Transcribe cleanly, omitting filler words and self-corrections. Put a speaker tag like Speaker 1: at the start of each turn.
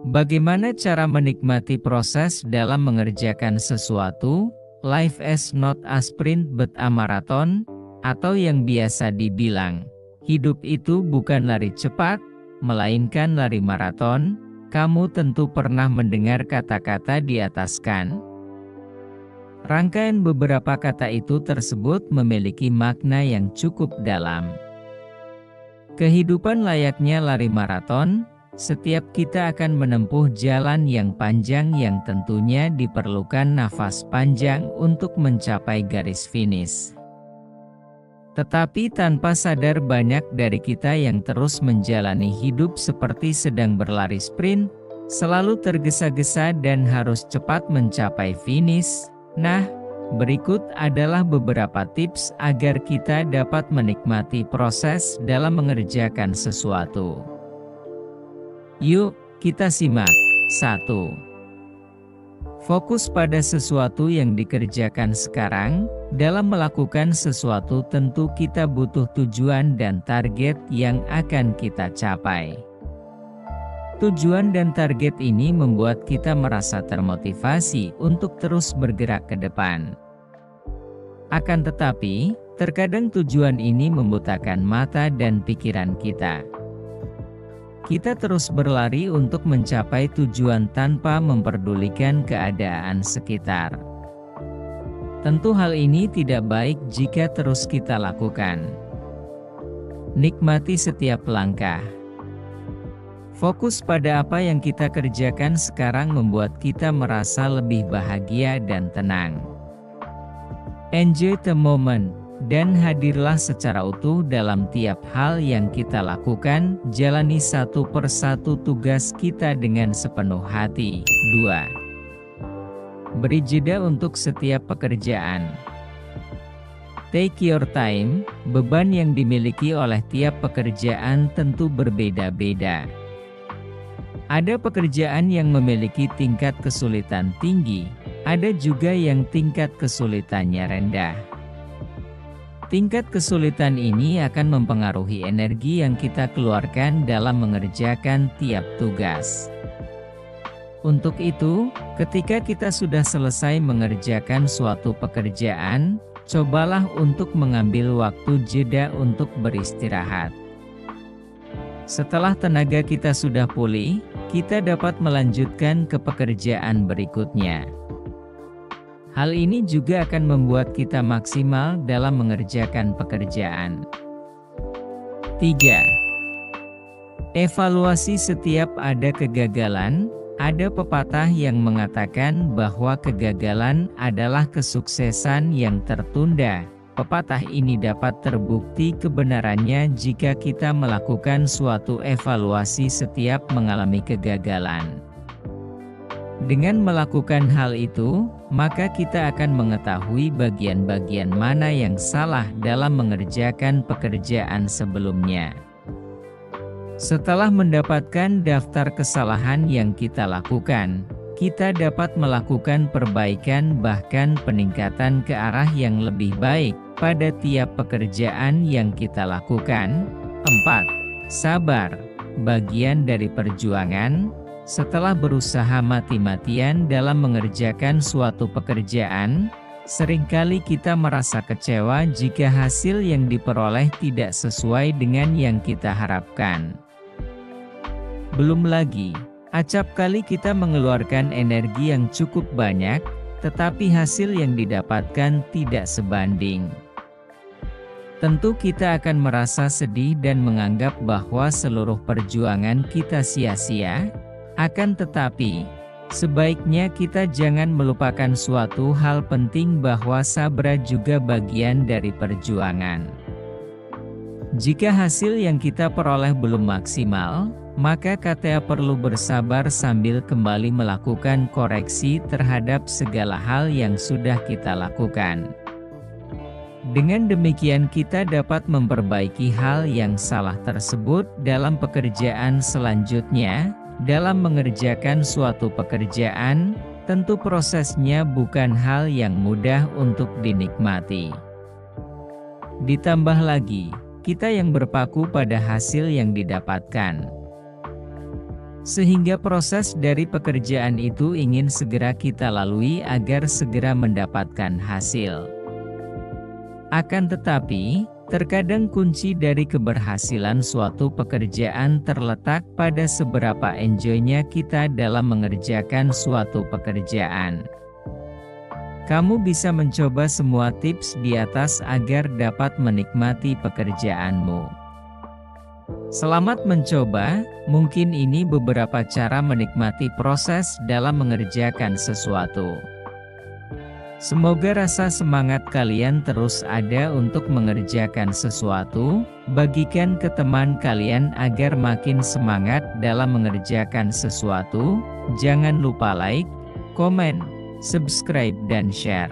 Speaker 1: Bagaimana cara menikmati proses dalam mengerjakan sesuatu? Life is not a sprint but a marathon, atau yang biasa dibilang, hidup itu bukan lari cepat, melainkan lari maraton. Kamu tentu pernah mendengar kata-kata di atas kan? Rangkaian beberapa kata itu tersebut memiliki makna yang cukup dalam. Kehidupan layaknya lari maraton, setiap kita akan menempuh jalan yang panjang yang tentunya diperlukan nafas panjang untuk mencapai garis finish. Tetapi tanpa sadar banyak dari kita yang terus menjalani hidup seperti sedang berlari sprint, selalu tergesa-gesa dan harus cepat mencapai finish. Nah, berikut adalah beberapa tips agar kita dapat menikmati proses dalam mengerjakan sesuatu. Yuk, kita simak. 1. Fokus pada sesuatu yang dikerjakan sekarang. Dalam melakukan sesuatu tentu kita butuh tujuan dan target yang akan kita capai. Tujuan dan target ini membuat kita merasa termotivasi untuk terus bergerak ke depan. Akan tetapi, terkadang tujuan ini membutakan mata dan pikiran kita. Kita terus berlari untuk mencapai tujuan tanpa memperdulikan keadaan sekitar. Tentu hal ini tidak baik jika terus kita lakukan. Nikmati setiap langkah. Fokus pada apa yang kita kerjakan sekarang membuat kita merasa lebih bahagia dan tenang. Enjoy the moment, dan hadirlah secara utuh dalam tiap hal yang kita lakukan. Jalani satu persatu tugas kita dengan sepenuh hati. 2. Beri jeda untuk setiap pekerjaan. Take your time. Beban yang dimiliki oleh tiap pekerjaan tentu berbeda-beda. Ada pekerjaan yang memiliki tingkat kesulitan tinggi, ada juga yang tingkat kesulitannya rendah. Tingkat kesulitan ini akan mempengaruhi energi yang kita keluarkan dalam mengerjakan tiap tugas. Untuk itu, ketika kita sudah selesai mengerjakan suatu pekerjaan, cobalah untuk mengambil waktu jeda untuk beristirahat. Setelah tenaga kita sudah pulih, kita dapat melanjutkan ke pekerjaan berikutnya. Hal ini juga akan membuat kita maksimal dalam mengerjakan pekerjaan. 3. Evaluasi setiap ada kegagalan. Ada pepatah yang mengatakan bahwa kegagalan adalah kesuksesan yang tertunda. Pepatah ini dapat terbukti kebenarannya jika kita melakukan suatu evaluasi setiap mengalami kegagalan. Dengan melakukan hal itu, maka kita akan mengetahui bagian-bagian mana yang salah dalam mengerjakan pekerjaan sebelumnya. Setelah mendapatkan daftar kesalahan yang kita lakukan, kita dapat melakukan perbaikan bahkan peningkatan ke arah yang lebih baik pada tiap pekerjaan yang kita lakukan. 4. Sabar, bagian dari perjuangan. Setelah berusaha mati-matian dalam mengerjakan suatu pekerjaan, seringkali kita merasa kecewa jika hasil yang diperoleh tidak sesuai dengan yang kita harapkan. Belum lagi, acap kali kita mengeluarkan energi yang cukup banyak, tetapi hasil yang didapatkan tidak sebanding. Tentu kita akan merasa sedih dan menganggap bahwa seluruh perjuangan kita sia-sia. Akan tetapi, sebaiknya kita jangan melupakan suatu hal penting bahwa sabar juga bagian dari perjuangan. Jika hasil yang kita peroleh belum maksimal, maka kita perlu bersabar sambil kembali melakukan koreksi terhadap segala hal yang sudah kita lakukan. Dengan demikian kita dapat memperbaiki hal yang salah tersebut dalam pekerjaan selanjutnya. Dalam mengerjakan suatu pekerjaan, tentu prosesnya bukan hal yang mudah untuk dinikmati. Ditambah lagi, kita yang berpaku pada hasil yang didapatkan. Sehingga proses dari pekerjaan itu ingin segera kita lalui agar segera mendapatkan hasil. Akan tetapi, terkadang kunci dari keberhasilan suatu pekerjaan terletak pada seberapa enjoy-nya kita dalam mengerjakan suatu pekerjaan. Kamu bisa mencoba semua tips di atas agar dapat menikmati pekerjaanmu. Selamat mencoba, mungkin ini beberapa cara menikmati proses dalam mengerjakan sesuatu. Semoga rasa semangat kalian terus ada untuk mengerjakan sesuatu, bagikan ke teman kalian agar makin semangat dalam mengerjakan sesuatu. Jangan lupa like, komen, subscribe dan share.